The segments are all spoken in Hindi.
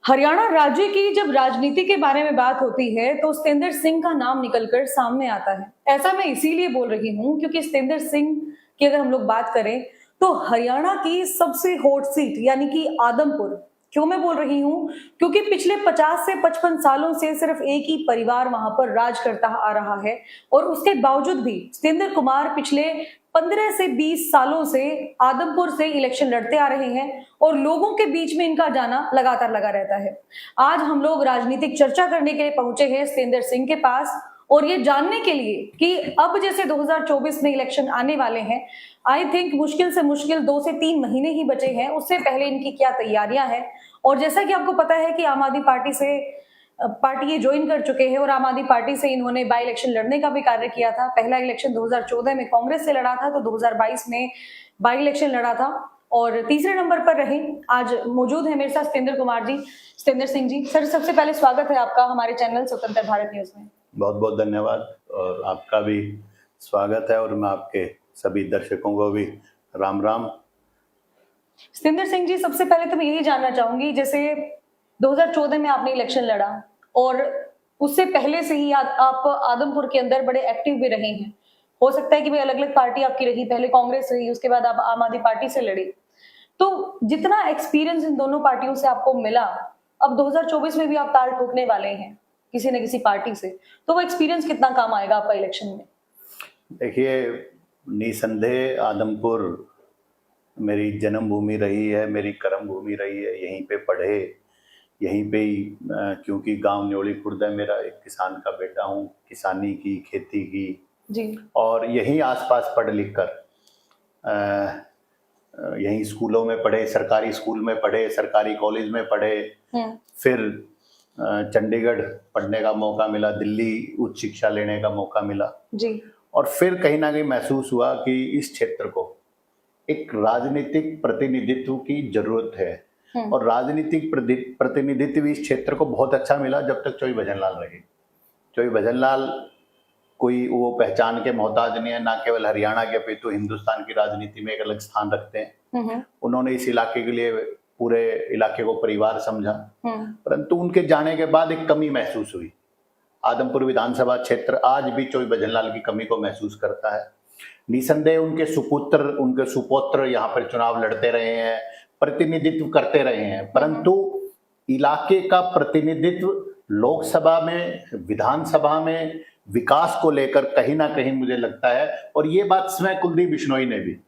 हरियाणा राज्य की जब राजनीति के बारे में बात होती है तो सतेंद्र सिंह का नाम निकलकर सामने आता है। ऐसा मैं इसीलिए बोल रही हूँ क्योंकि सतेंद्र सिंह की अगर हम लोग बात करें तो हरियाणा की सबसे हॉट सीट यानी कि आदमपुर। क्यों मैं बोल रही हूँ? क्योंकि पिछले 50 से 55 सालों से सिर्फ एक ही परिवार वहां पर राज करता आ रहा है और उसके बावजूद भी सतेंद्र कुमार पिछले 15 से 20 सालों से आदमपुर से इलेक्शन लड़ते आ रहे हैं और लोगों के बीच में इनका जाना लगातार लगा रहता है। आज हम लोग राजनीतिक चर्चा करने के लिए पहुंचे हैं सतेंद्र सिंह के पास और ये जानने के लिए कि अब जैसे 2024 में इलेक्शन आने वाले हैं, आई थिंक मुश्किल से मुश्किल 2 से 3 महीने ही बचे हैं, उससे पहले इनकी क्या तैयारियां हैं। और जैसा कि आपको पता है कि आम आदमी पार्टी ये ज्वाइन कर चुके हैं और आम आदमी पार्टी से इन्होंने बाई इलेक्शन लड़ने का भी कार्य किया था। पहला इलेक्शन 2014 में कांग्रेस से लड़ा था, तो 2022 में बाई इलेक्शन लड़ा था और तीसरे नंबर पर रहे। आज मौजूद है मेरे साथ सतेंद्र कुमार जी, सतेंद्र सिंह जी। सर, सबसे पहले स्वागत है आपका हमारे चैनल स्वतंत्र भारत न्यूज में। बहुत बहुत धन्यवाद और आपका भी स्वागत है और मैं आपके सभी दर्शकों को भी राम राम। सतेंद्र सिंह जी, सबसे पहले तो मैं यही जानना चाहूंगी, जैसे 2014 में आपने इलेक्शन लड़ा और उससे पहले से ही आप आदमपुर के अंदर बड़े एक्टिव भी रहे हैं। हो सकता है कि भाई अलग अलग पार्टी आपकी रही, पहले कांग्रेस रही, उसके बाद आप आम आदमी पार्टी से लड़े। तो जितना एक्सपीरियंस इन दोनों पार्टियों से आपको मिला, अब 2024 में भी आप ताल ठोकने वाले हैं किसी न किसी पार्टी से, तो वो एक्सपीरियंस कितना काम आएगा आपका इलेक्शन में? देखिए, निसंदेह आदमपुर मेरी जन्मभूमि रही है, मेरी कर्म भूमि रही है। यहीं पे पढ़े, यहीं पे ही क्योंकि गांव न्योली खुर्द है मेरा, एक किसान का बेटा हूँ, किसानी की, खेती की जी। और यहीं आसपास पढ़ लिख कर यहीं स्कूलों में पढ़े, सरकारी स्कूल में पढ़े, सरकारी कॉलेज में पढ़े, फिर चंडीगढ़ पढ़ने का मौका मिला, दिल्ली उच्च शिक्षा लेने का मौका मिला जी। और फिर कहीं ना कहीं महसूस हुआ कि इस क्षेत्र को एक राजनीतिक प्रतिनिधित्व की जरूरत है और राजनीतिक प्रतिनिधित्व इस क्षेत्र को बहुत अच्छा मिला जब तक चौई भजनलाल रहे। चौई भजनलाल कोई वो पहचान के मोहताज नहीं है, ना केवल हरियाणा के अपितु हिंदुस्तान की राजनीति में एक अलग स्थान रखते हैं। उन्होंने इस इलाके के लिए पूरे इलाके को परिवार समझा, परंतु उनके जाने के बाद एक कमी महसूस हुई। आदमपुर विधानसभा क्षेत्र आज भी चौई भजनलाल की कमी को महसूस करता है। निसंदेह उनके सुपुत्र यहाँ पर चुनाव लड़ते रहे हैं, प्रतिनिधित्व करते रहे हैं, परंतु इलाके का प्रतिनिधित्व लोकसभा में, विधानसभा में विकास को लेकर कहीं ना कहीं मुझे लगता है, और ये बात स्वयं कुलदीप बिश्नोई ने भी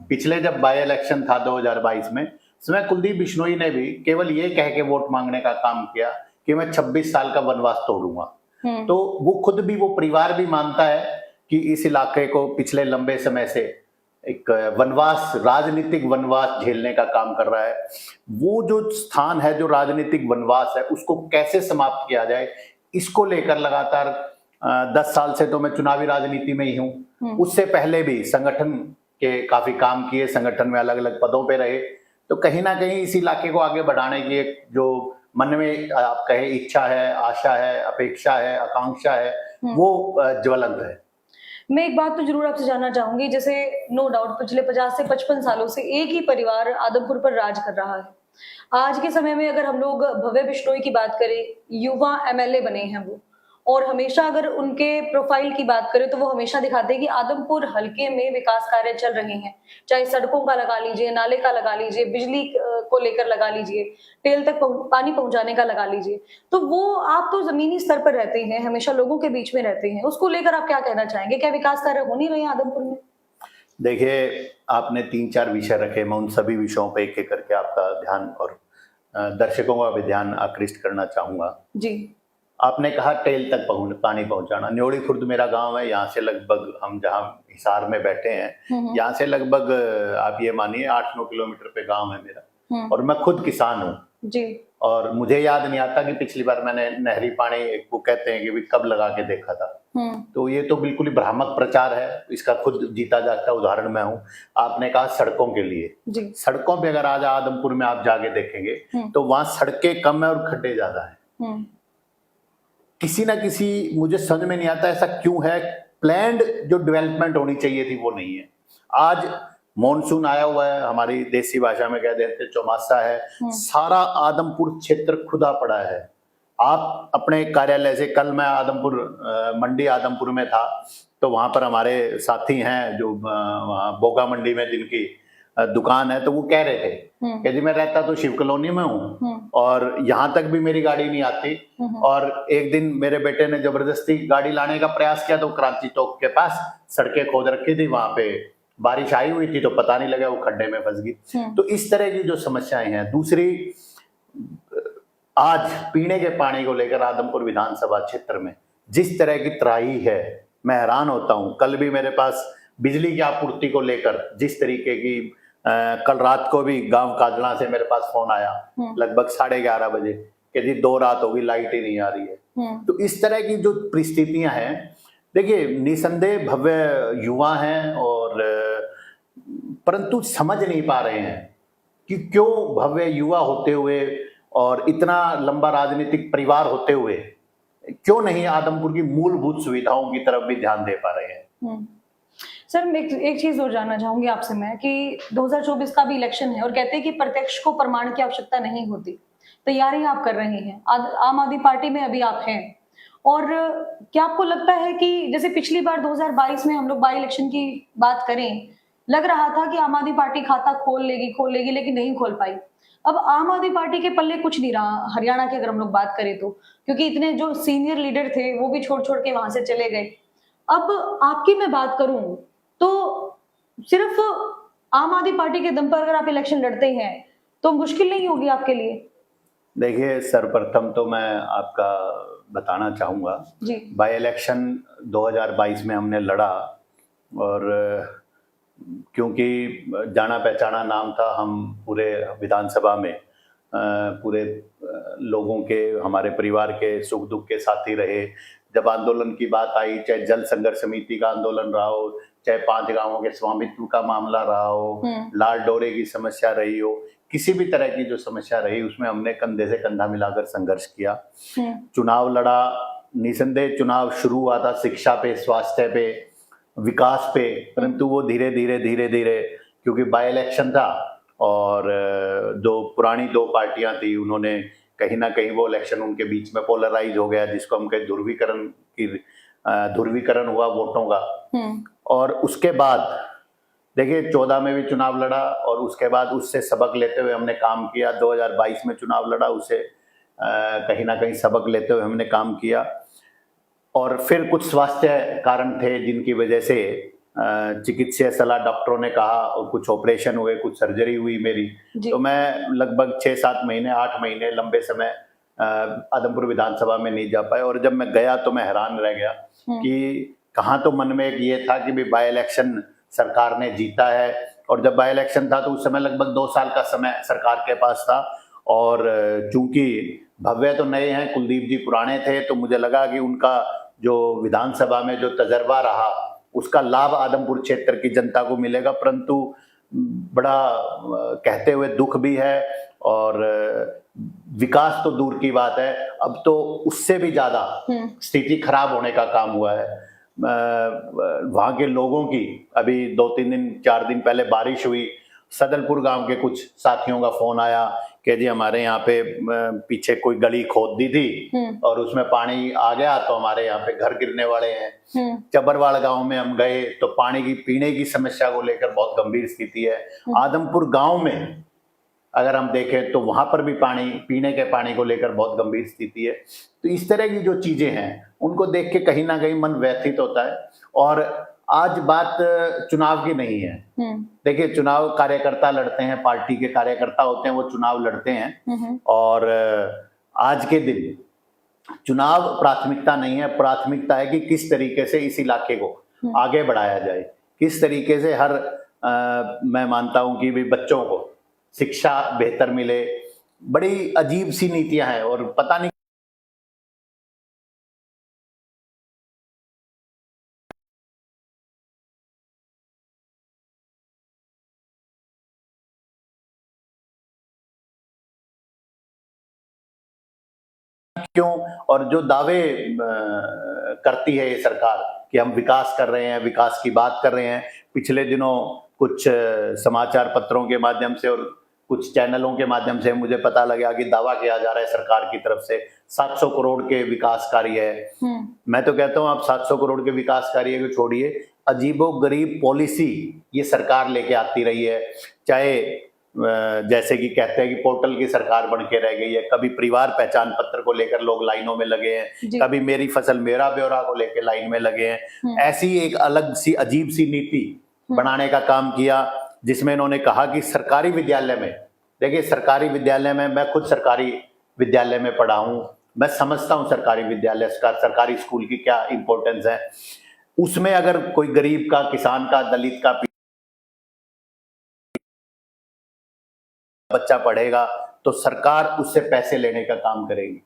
पिछले जब बाई इलेक्शन था 2022 में, स्वयं कुलदीप बिश्नोई ने भी केवल ये कह के वोट मांगने का काम किया कि मैं 26 साल का वनवास तोड़ूंगा। तो वो खुद भी, वो परिवार भी मानता है कि इस इलाके को पिछले लंबे समय से एक वनवास, राजनीतिक वनवास झेलने का काम कर रहा है। वो जो स्थान है, जो राजनीतिक वनवास है, उसको कैसे समाप्त किया जाए, इसको लेकर लगातार 10 साल से तो मैं चुनावी राजनीति में ही हूँ। उससे पहले भी संगठन के काफी काम किए, संगठन में अलग अलग पदों पे रहे, तो कहीं ना कहीं इस इलाके को आगे बढ़ाने की एक जो मन में आप कहे इच्छा है, आशा है, अपेक्षा है, आकांक्षा है, वो ज्वलंत है। मैं एक बात तो जरूर आपसे जानना चाहूंगी, जैसे नो डाउट पिछले 50 से 55 सालों से एक ही परिवार आदमपुर पर राज कर रहा है। आज के समय में अगर हम लोग भव्य बिश्नोई की बात करें, युवा एमएलए बने हैं वो, और हमेशा अगर उनके प्रोफाइल की बात करें तो वो हमेशा दिखाते हैं कि आदमपुर हलके में विकास कार्य चल रहे हैं, चाहे सड़कों का लगा लीजिए, नाले का लगा लीजिए, बिजली को लेकर लगा लीजिए, टेल तक पानी पहुंचाने का लगा लीजिए। तो वो, आप तो जमीनी स्तर पर रहते हैं, हमेशा लोगों के बीच में रहते हैं, उसको लेकर आप क्या कहना चाहेंगे? क्या विकास कार्य हो नहीं रहे हैं आदमपुर में? देखिए, आपने 3-4 विषय रखे, मैं उन सभी विषयों पे एक एक करके आपका ध्यान और दर्शकों का भी ध्यान आकृष्ट करना चाहूंगा जी। आपने कहा टेल तक पानी पहुंचाना। न्योली खुर्द मेरा गांव है, यहाँ से लगभग, हम जहाँ हिसार में बैठे हैं, यहाँ से लगभग आप ये मानिए 8-9 किलोमीटर पे गांव है मेरा, और मैं खुद किसान हूँ जी। और मुझे याद नहीं आता कि पिछली बार मैंने नहरी पानी, वो कहते हैं कि भी कब लगा के देखा था। तो ये तो बिल्कुल ही भ्रामक प्रचार है, इसका खुद जीता जागता उदाहरण मैं हूँ। आपने कहा सड़कों के लिए जी। सड़कों पे अगर आज आदमपुर में आप जाके देखेंगे तो वहां सड़कें कम है और खड्डे ज्यादा है। किसी ना किसी, मुझे समझ में नहीं आता ऐसा क्यों है, प्लान्ड जो डेवलपमेंट होनी चाहिए थी वो नहीं है। आज मॉनसून आया हुआ है, हमारी देसी भाषा में कह देते हैं चौमासा है। सारा आदमपुर क्षेत्र खुदा पड़ा है। आप अपने कार्यालय से, कल मैं आदमपुर मंडी आदमपुर में था, तो वहां पर हमारे साथी हैं जो वहाँ बोगा मंडी में जिनकी दुकान है, तो वो कह रहे थे कि जी मैं रहता तो शिव कॉलोनी में हूँ और यहाँ तक भी मेरी गाड़ी नहीं आती। और एक दिन मेरे बेटे ने जबरदस्ती गाड़ी लाने का प्रयास किया तो क्रांति चौक के पास सड़कें खोद रखी थी, वहां पे बारिश आई हुई थी तो पता नहीं लगा, वो खड्डे में फंस गई। तो इस तरह की जो समस्याएं हैं। दूसरी, आज पीने के पानी को लेकर आदमपुर विधानसभा क्षेत्र में जिस तरह की त्राही है, मैं हैरान होता हूं। कल भी मेरे पास बिजली की आपूर्ति को लेकर जिस तरीके की कल रात को भी गांव काजला से मेरे पास फोन आया लगभग 11:30 बजे कि जी 2 रात होगी लाइट ही नहीं आ रही है। तो इस तरह की जो परिस्थितियां हैं, देखिए निसंदेह भव्य युवा हैं और परंतु समझ नहीं पा रहे हैं कि क्यों भव्य युवा होते हुए और इतना लंबा राजनीतिक परिवार होते हुए क्यों नहीं आदमपुर की मूलभूत सुविधाओं की तरफ भी ध्यान दे पा रहे हैं। सर मैं एक चीज और जानना चाहूंगी आपसे मैं कि 2024 का भी इलेक्शन है और कहते हैं कि प्रत्यक्ष को प्रमाण की आवश्यकता नहीं होती, तैयारी आप कर रहे हैं, आम आदमी पार्टी में अभी आप हैं, और क्या आपको लगता है कि जैसे पिछली बार 2022 में हम लोग बाई इलेक्शन की बात करें, लग रहा था कि आम आदमी पार्टी खाता खोल लेगी लेकिन नहीं खोल पाई। अब आम आदमी पार्टी के पल्ले कुछ नहीं रहा हरियाणा की अगर हम लोग बात करें तो, क्योंकि इतने जो सीनियर लीडर थे वो भी छोड़ के वहां से चले गए। अब आपकी मैं बात करूं तो सिर्फ आम आदमी पार्टी के दम पर अगर आप इलेक्शन लड़ते हैं तो मुश्किल नहीं होगी आपके लिए? देखिए, सर्वप्रथम तो मैं आपका बताना चाहूंगा, बाई इलेक्शन 2022 में हमने लड़ा और क्योंकि जाना पहचाना नाम था, हम पूरे विधानसभा में पूरे लोगों के, हमारे परिवार के सुख दुख के साथी रहे। जब आंदोलन की बात आई, चाहे जल संघर्ष समिति का आंदोलन रहा हो, चाहे 5 गांवों के स्वामित्व का मामला रहा हो, लाल डोरे की समस्या रही हो, किसी भी तरह की जो समस्या रही उसमें हमने कंधे से कंधा मिलाकर संघर्ष किया, चुनाव लड़ा। निसंदेह चुनाव शुरू हुआ था शिक्षा पे, स्वास्थ्य पे, विकास पे, परंतु वो धीरे धीरे क्योंकि बाई इलेक्शन था और जो पुरानी 2 पार्टियां थी उन्होंने कहीं ना कहीं वो इलेक्शन उनके बीच में पोलराइज हो गया, जिसको हम कहे ध्रुवीकरण हुआ वोटों का। और उसके बाद देखिए 14 में भी चुनाव लड़ा और उसके बाद उससे सबक लेते हुए हमने काम किया। 2022 में चुनाव लड़ा, उसे कहीं ना कहीं सबक लेते हुए हमने काम किया। और फिर कुछ स्वास्थ्य कारण थे जिनकी वजह से चिकित्सीय सलाह डॉक्टरों ने कहा और कुछ ऑपरेशन हुए, कुछ सर्जरी हुई मेरी, तो मैं लगभग 6-7 महीने 8 महीने लंबे समय आदमपुर विधानसभा में नहीं जा पाए। और जब मैं गया तो मैं हैरान रह गया कि कहाँ तो मन में एक ये था कि बाई इलेक्शन सरकार ने जीता है, और जब बाई इलेक्शन था तो उस समय लगभग 2 साल का समय सरकार के पास था। और चूंकि भव्य तो नए हैं, कुलदीप जी पुराने थे, तो मुझे लगा कि उनका जो विधानसभा में जो तजर्बा रहा उसका लाभ आदमपुर क्षेत्र की जनता को मिलेगा। परंतु बड़ा कहते हुए दुख भी है और विकास तो दूर की बात है, अब तो उससे भी ज्यादा स्थिति खराब होने का काम हुआ है। वहां के लोगों की, अभी 2-3 दिन 4 दिन पहले बारिश हुई, सदलपुर गांव के कुछ साथियों का फोन आया कि जी हमारे यहाँ पे पीछे कोई गली खोद दी थी और उसमें पानी आ गया तो हमारे यहाँ पे घर गिरने वाले हैं। चबरवाड़ गांव में हम गए तो पानी की, पीने की समस्या को लेकर बहुत गंभीर स्थिति है। आदमपुर गांव में अगर हम देखें तो वहां पर भी पानी, पीने के पानी को लेकर बहुत गंभीर स्थिति है। तो इस तरह की जो चीजें हैं उनको देख के कहीं ना कहीं मन व्यथित होता है। और आज बात चुनाव की नहीं है। देखिए, चुनाव कार्यकर्ता लड़ते हैं, पार्टी के कार्यकर्ता होते हैं, वो चुनाव लड़ते हैं। और आज के दिन चुनाव प्राथमिकता नहीं है, प्राथमिकता है कि किस तरीके से इस इलाके को आगे बढ़ाया जाए, किस तरीके से हर मैं मानता हूं कि भी बच्चों को शिक्षा बेहतर मिले। बड़ी अजीब सी नीतियां हैं और पता नहीं क्यों, और जो दावे करती है ये सरकार कि हम विकास कर रहे हैं, विकास की बात कर रहे हैं। पिछले दिनों कुछ समाचार पत्रों के माध्यम से और कुछ चैनलों के माध्यम से मुझे पता लगा कि दावा किया जा रहा है सरकार की तरफ से 700 करोड़ के विकास कार्य है। मैं तो कहता हूं आप 700 करोड़ के विकास कार्य को छोड़िए, अजीबोगरीब पॉलिसी ये सरकार लेके आती रही है। चाहे जैसे कि कहते हैं कि पोर्टल की सरकार बन के रह गई है, कभी परिवार पहचान पत्र को लेकर लोग लाइनों में लगे हैं, कभी मेरी फसल मेरा ब्यौरा को लेकर लाइन में लगे हैं। ऐसी एक अलग सी अजीब सी नीति बनाने का काम किया, जिसमें इन्होंने कहा कि सरकारी विद्यालय में, देखिए सरकारी विद्यालय में, मैं खुद सरकारी विद्यालय में पढ़ा हूं, मैं समझता हूं सरकारी विद्यालय का, सरकारी स्कूल की क्या इंपॉर्टेंस है। उसमें अगर कोई गरीब का, किसान का, दलित का बच्चा पढ़ेगा तो सरकार उससे पैसे लेने का काम करेगी,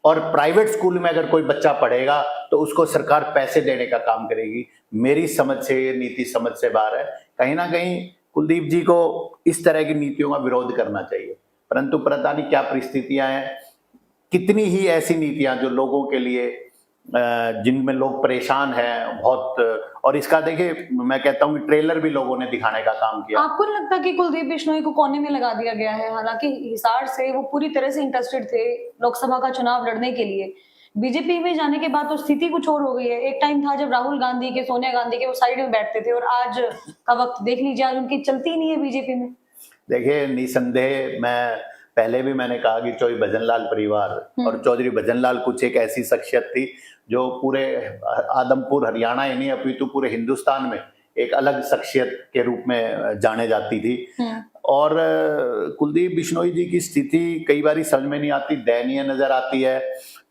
और प्राइवेट स्कूल में अगर कोई बच्चा पढ़ेगा तो उसको सरकार पैसे देने का काम करेगी। मेरी समझ से ये नीति समझ से बाहर है। कहीं ना कहीं कुलदीप जी को इस तरह की नीतियों का विरोध करना चाहिए, परंतु पता नहीं क्या परिस्थितियां हैं, कितनी ही ऐसी नीतियां जो लोगों के लिए, जिनमें लोग परेशान हैं बहुत। और इसका देखिए मैं कहता हूँ कि ट्रेलर भी लोगों ने दिखाने का काम किया। आपको नहीं लगता कि कुलदीप बिश्नोई को कोने में लगा दिया गया है? हालांकि हिसार से वो पूरी तरह से इंटरेस्टेड थे लोकसभा का चुनाव लड़ने के लिए, बीजेपी में जाने के बाद तो स्थिति कुछ और हो गई है। एक टाइम था जब राहुल गांधी के, सोनिया गांधी के वो साइड में बैठते थे, और आज का वक्त देख लीजिए, आज उनकी चलती ही नहीं है बीजेपी में। देखिए निसंदेह, मैं पहले भी मैंने कहा कि चौधरी भजनलाल परिवार और चौधरी भजनलाल कुछ एक ऐसी शख्सियत थी जो पूरे आदमपुर हरियाणा ही नहीं अपितु पूरे हिंदुस्तान में एक अलग शख्सियत के रूप में जाने जाती थी। और कुलदीप बिश्नोई जी की स्थिति कई बार समझ में नहीं आती, दयनीय नजर आती है।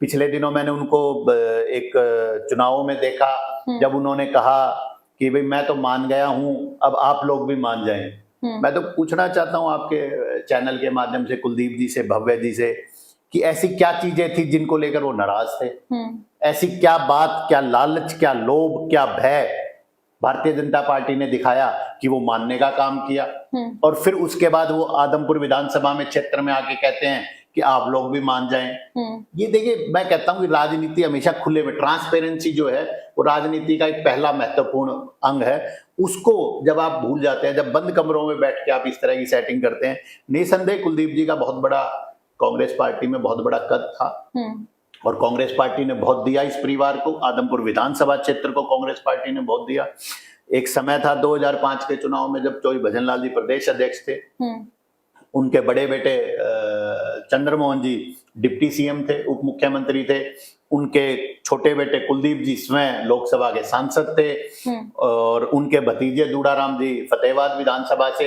पिछले दिनों मैंने उनको एक चुनावों में देखा, जब उन्होंने कहा कि भाई मैं तो मान गया हूं, अब आप लोग भी मान जाएं। मैं तो पूछना चाहता हूं आपके चैनल के माध्यम से कुलदीप जी से, भव्य जी से, कि ऐसी क्या चीजें थी जिनको लेकर वो नाराज थे? ऐसी क्या बात, क्या लालच, क्या लोभ, क्या भय भारतीय जनता पार्टी ने दिखाया कि वो मानने का काम किया? और फिर उसके बाद वो आदमपुर विधानसभा में क्षेत्र में आके कहते हैं कि आप लोग भी मान जाएं। ये देखिए, मैं कहता हूं कि राजनीति हमेशा खुले में, ट्रांसपेरेंसी जो है वो राजनीति का एक पहला महत्वपूर्ण अंग है। उसको जब आप भूल जाते हैं, जब बंद कमरों में बैठ के आप इस तरह की सेटिंग करते हैं, निसंदेह कुलदीप जी का बहुत बड़ा कांग्रेस पार्टी में बहुत बड़ा कद था, और कांग्रेस पार्टी ने बहुत दिया इस परिवार को। आदमपुर विधानसभा क्षेत्र को कांग्रेस पार्टी ने बहुत दिया। एक समय था 2005 के चुनाव में जब चौधरी भजनलाल जी प्रदेश अध्यक्ष थे, उनके बड़े बेटे चंद्रमोहन जी डिप्टी सीएम थे, उप मुख्यमंत्री थे, उनके छोटे बेटे कुलदीप जी स्वयं लोकसभा के सांसद थे, और उनके भतीजे दूड़ाराम जी फतेहाबाद विधानसभा से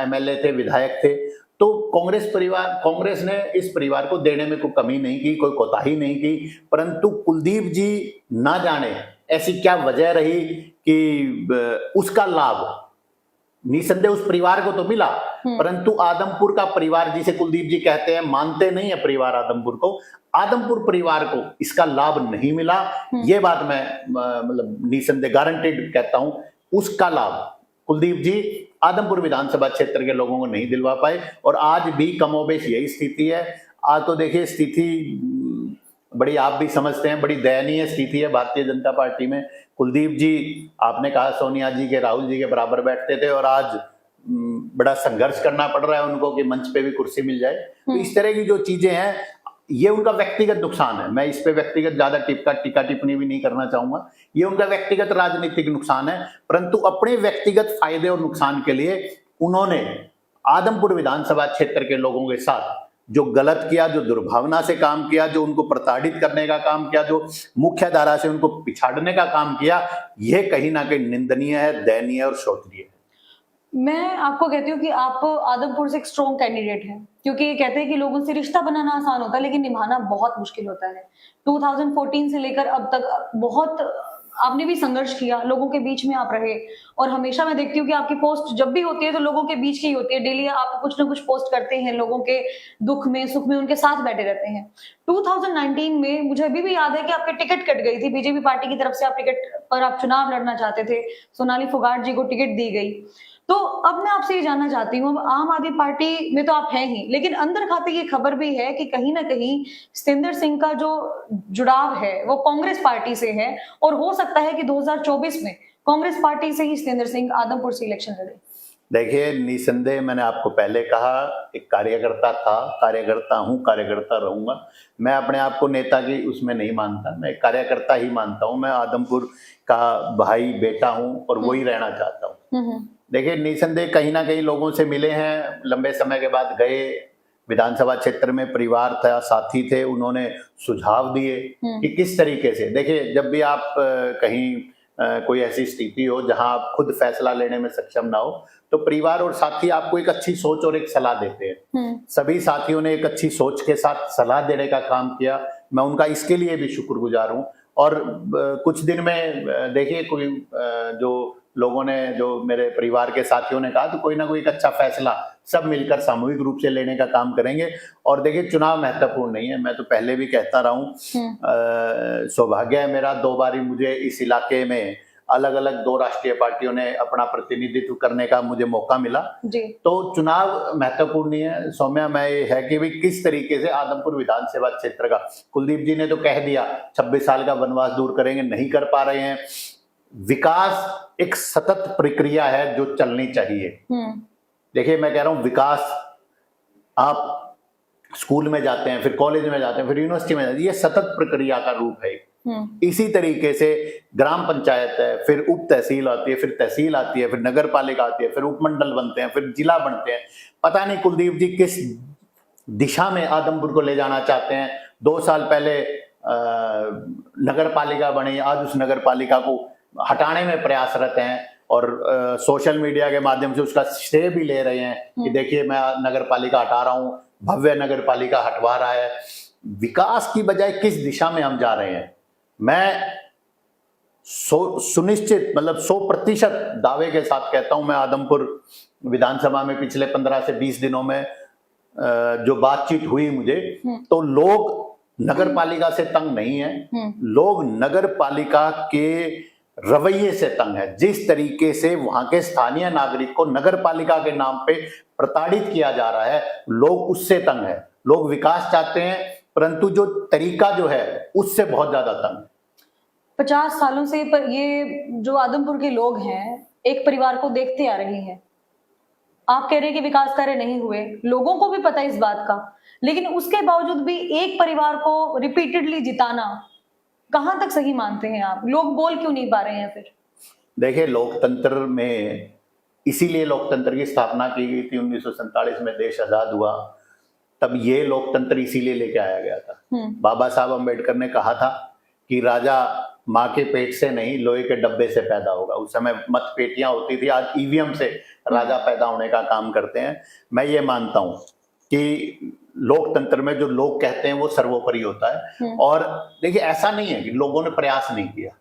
एमएलए थे, विधायक थे। तो कांग्रेस ने इस परिवार को देने में कोई कमी नहीं की, कोई कोताही नहीं की, परंतु कुलदीप जी ना जाने ऐसी क्या वजह रही कि उसका लाभ निसंदेह उस परिवार को तो मिला, परंतु आदमपुर का परिवार जिसे कुलदीप जी कहते हैं, मानते नहीं है परिवार आदमपुर को, आदमपुर परिवार को इसका लाभ नहीं मिला। ये बात मैं मतलब निसंदेह गारंटेड कहता हूं, उसका लाभ कुलदीप जी आदमपुर विधानसभा क्षेत्र के लोगों को नहीं दिलवा पाए, और आज भी कमोबेश यही स्थिति है। आज तो देखिए स्थिति बड़ी, आप भी समझते हैं, बड़ी दयनीय स्थिति है भारतीय जनता पार्टी में। कुलदीप जी, आपने कहा सोनिया जी के, राहुल जी के बराबर बैठते थे, और आज बड़ा संघर्ष करना पड़ रहा है उनको कि मंच पे भी कुर्सी मिल जाए। तो इस तरह की जो चीजें हैं, ये उनका व्यक्तिगत नुकसान है। मैं इस पे व्यक्तिगत ज्यादा टीका टिप्पणी भी नहीं करना चाहूंगा, ये उनका व्यक्तिगत राजनीतिक नुकसान है, परंतु अपने व्यक्तिगत फायदे और नुकसान के लिए उन्होंने आदमपुर विधानसभा क्षेत्र के लोगों के साथ जो गलत किया, जो दुर्भावना से काम किया, जो उनको प्रताड़ित करने का काम किया, जो मुख्य धारा से उनको पिछाड़ने का काम किया, यह कहीं ना कहीं निंदनीय है, दयनीय और शोचनीय है। मैं आपको कहती हूँ कि आप आदमपुर से एक स्ट्रॉन्ग कैंडिडेट हैं, क्योंकि ये कहते हैं कि लोगों से रिश्ता बनाना आसान होता है लेकिन निभाना बहुत मुश्किल होता है। 2014 से लेकर अब तक बहुत आपने भी संघर्ष किया, लोगों के बीच में आप रहे, और हमेशा मैं देखती हूँ कि आपकी पोस्ट जब भी होती है तो लोगों के बीच की ही होती है। डेली आप कुछ ना कुछ पोस्ट करते हैं, लोगों के दुख में सुख में उनके साथ बैठे रहते हैं। 2019 में मुझे अभी भी याद है कि आपकी टिकट कट गई थी बीजेपी पार्टी की तरफ से, आप टिकट पर आप चुनाव लड़ना चाहते थे, सोनाली फोगाट जी को टिकट दी गई। तो अब मैं आपसे ये जानना चाहती हूँ, अब आम आदमी पार्टी में तो आप हैं ही, लेकिन अंदर खाते ये खबर भी है कि कहीं ना कहीं सतेंद्र सिंह का जो जुड़ाव है वो कांग्रेस पार्टी से है, और हो सकता है कि 2024 में कांग्रेस पार्टी से ही सतेंद्र सिंह आदमपुर से इलेक्शन लड़े। देखिए, निसंदेह मैंने आपको पहले कहा, एक कार्यकर्ता था, कार्यकर्ता हूँ, कार्यकर्ता रहूंगा। मैं अपने आप को नेता की उसमें नहीं मानता, मैं एक कार्यकर्ता ही मानता हूँ। मैं आदमपुर का भाई बेटा हूँ और वही रहना चाहता हूँ। देखिए, निसंदेह कहीं ना कहीं लोगों से मिले हैं, लंबे समय के बाद गए, विधानसभा क्षेत्र में परिवार था, साथी थे, उन्होंने सुझाव दिए कि किस तरीके से। देखिए, जब भी आप कहीं कोई ऐसी स्थिति हो जहां आप खुद फैसला लेने में सक्षम ना हो, तो परिवार और साथी आपको एक अच्छी सोच और एक सलाह देते हैं। सभी साथियों ने एक अच्छी सोच के साथ सलाह देने का काम किया, मैं उनका इसके लिए भी शुक्रगुजार हूं। और कुछ दिन में देखिए, कोई जो लोगों ने, जो मेरे परिवार के साथियों ने कहा, तो कोई ना कोई एक अच्छा फैसला सब मिलकर सामूहिक रूप से लेने का काम करेंगे। और देखिए, चुनाव महत्वपूर्ण नहीं है, मैं तो पहले भी कहता रहा हूँ। सौभाग्य है मेरा, 2 बारी मुझे इस इलाके में अलग अलग 2 राष्ट्रीय पार्टियों ने अपना प्रतिनिधित्व करने का मुझे मौका मिला जी। तो चुनाव महत्वपूर्ण नहीं है सौम्या। मैं ये है कि भी किस तरीके से आदमपुर विधानसभा क्षेत्र का, कुलदीप जी ने तो कह दिया 26 साल का वनवास दूर करेंगे, नहीं कर पा रहे हैं। विकास एक सतत प्रक्रिया है जो चलनी चाहिए। देखिए, मैं कह रहा हूं, विकास, आप स्कूल में जाते हैं, फिर कॉलेज में जाते हैं, फिर यूनिवर्सिटी में जाते हैं, ये सतत प्रक्रिया का रूप है। इसी तरीके से ग्राम पंचायत है, फिर उप तहसील आती है, फिर तहसील आती है, फिर नगर पालिका आती है, फिर उपमंडल बनते हैं, फिर जिला बनते हैं। पता नहीं कुलदीप जी किस दिशा में आदमपुर को ले जाना चाहते हैं। 2 साल पहले नगर पालिका बनी, आज उस नगर पालिका को हटाने में प्रयासरत हैं और सोशल मीडिया के माध्यम से उसका श्रेय भी ले रहे हैं कि देखिए, मैं नगर पालिका हटा रहा हूं, भव्य नगर पालिका हटवा रहा है। विकास की बजाय किस दिशा में हम जा रहे हैं? मैं सुनिश्चित, मतलब 100% दावे के साथ कहता हूं, मैं आदमपुर विधानसभा में पिछले 15 से 20 दिनों में जो बातचीत हुई मुझे, तो लोग नगर पालिका से तंग नहीं है, लोग नगर पालिका के रवैये से तंग है। जिस तरीके से वहां के स्थानीय नागरिक को नगर पालिका के नाम पे प्रताड़ित किया जा रहा है, लोग उससे तंग है। लोग विकास चाहते हैं, परंतु जो तरीका जो है उससे बहुत ज्यादा तंग है। 50 सालों से पर ये जो आदमपुर के लोग हैं, एक परिवार को देखते आ रहे हैं। आप कह रहे हैं कि विकास कार्य नहीं हुए, लोगों को भी पता है इस बात का, लेकिन उसके बावजूद भी एक परिवार को रिपीटेडली जिताना कहां तक सही मानते हैं आप? लोग बोल क्यों नहीं पा रहे हैं फिर? देखिए, लोकतंत्र में, इसीलिए लोकतंत्र की स्थापना की गई थी। 1947 में देश आजाद हुआ, तब ये लोकतंत्र इसीलिए लेके आया गया था। बाबा साहब अम्बेडकर ने कहा था कि राजा माँ के पेट से नहीं, लोहे के डब्बे से पैदा होगा। उस समय मत पेटियां होती थी, आज ईवीएम से राजा पैदा होने का काम करते हैं। मैं ये मानता हूं कि लोकतंत्र में जो लोग कहते हैं वो सर्वोपरि होता है। और देखिए, ऐसा नहीं है कि लोगों ने प्रयास नहीं किया,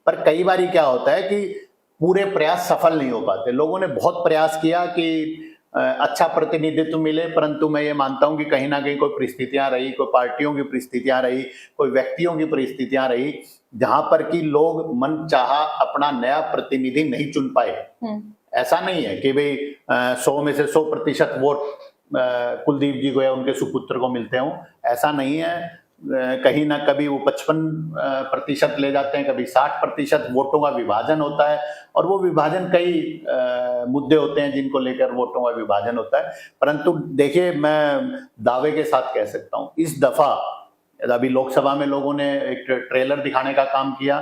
पर कई बार क्या होता है कि पूरे प्रयास सफल नहीं हो पाते। लोगों ने बहुत प्रयास किया कि अच्छा प्रतिनिधित्व मिले, परंतु मैं ये मानता हूं कि कहीं ना कहीं कोई परिस्थितियां रही, कोई पार्टियों की परिस्थितियां रही, कोई व्यक्तियों की परिस्थितियां रही, जहां पर कि लोग मन चाहा अपना नया प्रतिनिधि नहीं चुन पाए। ऐसा नहीं है कि भाई 100 में से 100% वोट कुलदीप जी को या उनके सुपुत्र को मिलते हों, ऐसा नहीं है। कहीं ना कभी वो 55% ले जाते हैं, कभी 60% वोटों का विभाजन होता है, और वो विभाजन कई मुद्दे होते हैं जिनको लेकर वोटों का विभाजन होता है। परंतु देखिए, मैं दावे के साथ कह सकता हूं, इस दफा अभी लोकसभा में लोगों ने एक ट्रेलर दिखाने का काम किया।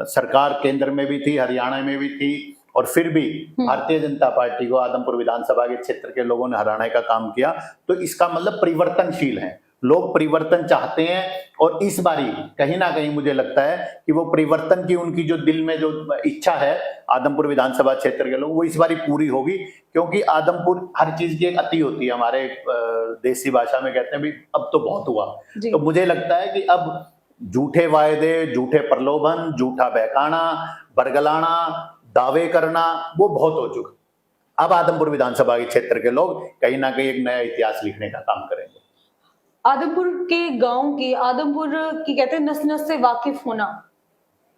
सरकार केंद्र में भी थी, हरियाणा में भी थी, और फिर भी भारतीय जनता पार्टी को आदमपुर विधानसभा के क्षेत्र के लोगों ने हराने का काम किया। तो इसका मतलब परिवर्तनशील है, लोग परिवर्तन चाहते हैं। और इस बारी कहीं ना कहीं मुझे लगता है कि वो परिवर्तन की उनकी जो दिल में जो इच्छा है आदमपुर विधानसभा क्षेत्र के लोग, वो इस बारी पूरी होगी। क्योंकि आदमपुर, हर चीज की एक अति होती है, हमारे देसी भाषा में कहते हैं भी अब तो बहुत हुआ। तो मुझे लगता है कि अब झूठे वायदे, झूठे प्रलोभन, झूठा बहकाना, बरगलाना, दावे करना, वो बहुत हो चुका। अब आदमपुर विधानसभा के क्षेत्र के लोग कहीं ना कहीं एक नया इतिहास लिखने का काम करेंगे। आदमपुर के गांव की, आदमपुर की कहते हैं नस नस से वाकिफ होना,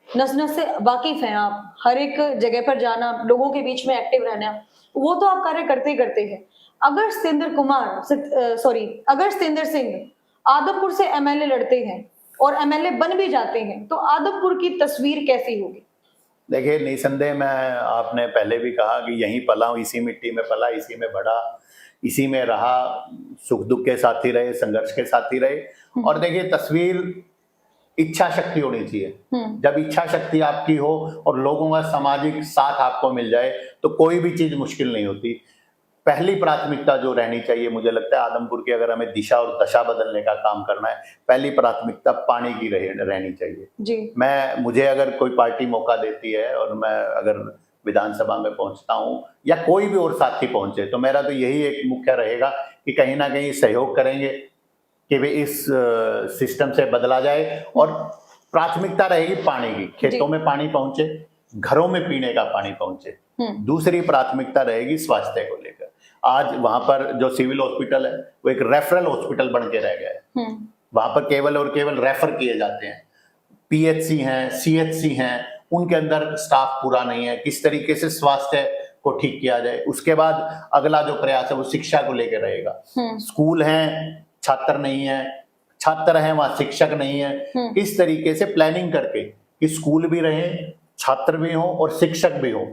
नस नस से वाकिफ हैं आप, हर एक जगह पर जाना, लोगों के बीच में एक्टिव रहना, वो तो आप कार्य करते करते हैं। अगर सतेंद्र सिंह आदमपुर से एमएलए लड़ते हैं और एमएलए बन भी जाते हैं, तो आदमपुर की तस्वीर कैसी होगी? देखिए निसंदेह मैं, आपने पहले भी कहा कि यहीं पला हूँ, इसी मिट्टी में पला, इसी में बढ़ा, इसी में रहा, सुख दुख के साथी रहे, संघर्ष के साथी रहे। और देखिए तस्वीर, इच्छा शक्ति होनी चाहिए। जब इच्छा शक्ति आपकी हो और लोगों का सामाजिक साथ आपको मिल जाए तो कोई भी चीज मुश्किल नहीं होती। पहली प्राथमिकता जो रहनी चाहिए, मुझे लगता है आदमपुर की अगर हमें दिशा और दशा बदलने का काम करना है, पहली प्राथमिकता पानी की रहनी चाहिए जी। मुझे अगर कोई पार्टी मौका देती है और मैं अगर विधानसभा में पहुंचता हूं या कोई भी और साथी पहुंचे, तो मेरा तो यही एक मुख्य रहेगा कि कहीं ना कहीं सहयोग करेंगे कि वे इस सिस्टम से बदला जाए। और प्राथमिकता रहेगी पानी की, खेतों में पानी पहुंचे, घरों में पीने का पानी पहुंचे। दूसरी प्राथमिकता रहेगी स्वास्थ्य को लेकर। आज वहां पर जो सिविल हॉस्पिटल है वो एक रेफरल हॉस्पिटल बन के रह गया है। वहां पर केवल और केवल रेफर किए जाते हैं। पीएचसी हैं, सीएचसी हैं, उनके अंदर स्टाफ पूरा नहीं है। किस तरीके से स्वास्थ्य को ठीक किया जाए, उसके बाद अगला जो प्रयास है वो शिक्षा को लेकर रहेगा। स्कूल हैं, छात्र नहीं है, छात्र हैं वहां शिक्षक नहीं है। इस तरीके से प्लानिंग करके कि स्कूल भी रहे, छात्र भी हो और शिक्षक भी हो।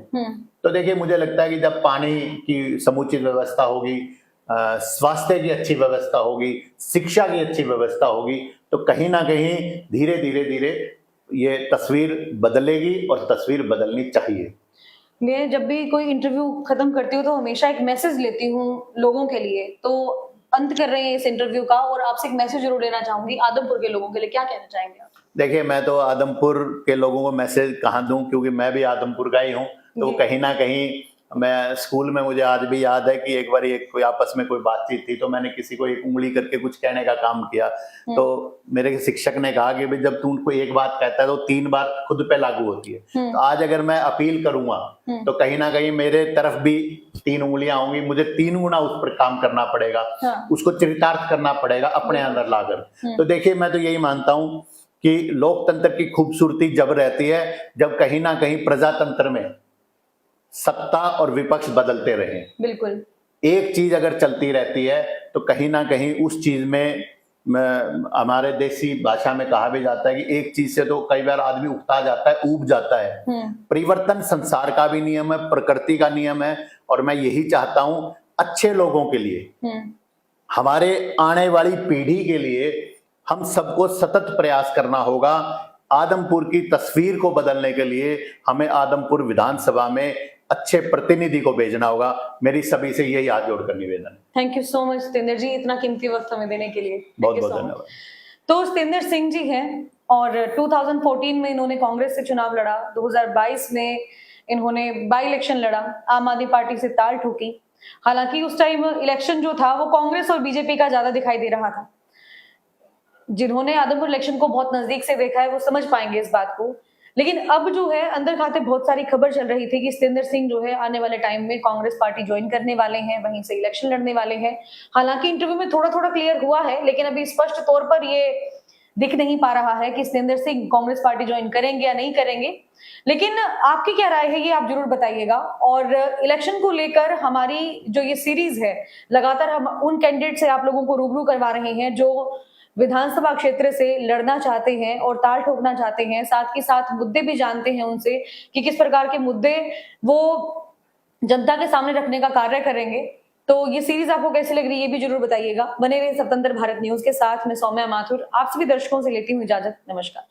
तो देखिए मुझे लगता है कि जब पानी की समुचित व्यवस्था होगी, स्वास्थ्य की अच्छी व्यवस्था होगी, शिक्षा की अच्छी व्यवस्था होगी, तो कहीं ना कहीं धीरे धीरे धीरे ये तस्वीर बदलेगी और तस्वीर बदलनी चाहिए। मैं जब भी कोई इंटरव्यू खत्म करती हूँ तो हमेशा एक मैसेज लेती हूँ लोगों के लिए। तो अंत कर रहे हैं इस इंटरव्यू का और आपसे एक मैसेज जरूर लेना चाहूंगी आदमपुर के लोगों के लिए, क्या कहना चाहेंगे आप? देखिए मैं तो आदमपुर के लोगों को मैसेज कहाँ दूं, क्योंकि मैं भी आदमपुर का ही हूँ। तो कहीं ना कहीं मैं स्कूल में, मुझे आज भी याद है कि एक बार कोई आपस में कोई बातचीत थी, तो मैंने किसी को एक उंगली करके कुछ कहने का काम किया। तो मेरे शिक्षक ने कहा कि भाई जब तू उनको एक बात कहता है तो 3 बार खुद पे लागू होती है। तो आज अगर मैं अपील करूंगा तो कहीं ना कहीं मेरे तरफ भी 3 उंगलियां होंगी, मुझे 3 गुना उस पर काम करना पड़ेगा। उसको चरितार्थ करना पड़ेगा अपने अंदर लाकर। तो देखिए मैं तो यही मानता हूं कि लोकतंत्र की खूबसूरती जब रहती है जब कहीं ना कहीं प्रजातंत्र में सत्ता और विपक्ष बदलते रहे। बिल्कुल। एक चीज अगर चलती रहती है तो कहीं ना कहीं उस चीज में, हमारे देसी भाषा में कहा भी जाता है कि एक चीज से तो कई बार आदमी उगता जाता है, ऊब जाता है। परिवर्तन संसार का भी नियम है, प्रकृति का नियम है। और मैं यही चाहता हूं अच्छे लोगों के लिए, हमारे आने वाली पीढ़ी के लिए हम सबको सतत प्रयास करना होगा। आदमपुर की तस्वीर को बदलने के लिए हमें आदमपुर विधानसभा में अच्छे प्रतिनिधि को भेजना होगा। मेरी सभी से यही हाथ जोड़कर निवेदन है। Thank you so much Satendra ji, इतना कीमती वक्त हमें देने के लिए। बहुत बहुत धन्यवाद। तो सतेंद्र सिंह जी हैं और 2014 में इन्होंने कांग्रेस से चुनाव लड़ा। 2022 में इन्होंने बाई इलेक्शन लड़ा, आम आदमी पार्टी से ताल ठोकी। हालांकि उस टाइम इलेक्शन जो था वो कांग्रेस और बीजेपी का ज्यादा दिखाई दे रहा था। जिन्होंने आदमपुर इलेक्शन को बहुत नजदीक से देखा है वो समझ पाएंगे इस बात को। लेकिन अब जो है अंदर खाते बहुत सारी खबर चल रही थी कि सतेंद्र सिंह जो है आने वाले टाइम में कांग्रेस पार्टी ज्वाइन करने वाले हैं, वहीं से इलेक्शन लड़ने वाले हैं। हालांकि इंटरव्यू में थोड़ा थोड़ा क्लियर हुआ है, लेकिन अभी स्पष्ट तौर पर ये दिख नहीं पा रहा है कि सतेंद्र सिंह कांग्रेस पार्टी ज्वाइन करेंगे या नहीं करेंगे। लेकिन आपकी क्या राय है ये आप जरूर बताइएगा। और इलेक्शन को लेकर हमारी जो ये सीरीज है, लगातार हम उन कैंडिडेट से आप लोगों को रूबरू करवा रहे हैं जो विधानसभा क्षेत्र से लड़ना चाहते हैं और ताल ठोकना चाहते हैं, साथ ही साथ मुद्दे भी जानते हैं उनसे कि किस प्रकार के मुद्दे वो जनता के सामने रखने का कार्य करेंगे। तो ये सीरीज आपको कैसी लग रही है ये भी जरूर बताइएगा। बने रहिए स्वतंत्र भारत न्यूज के साथ। मैं सौम्या माथुर आप सभी दर्शकों से लेती हूँ इजाजत। नमस्कार।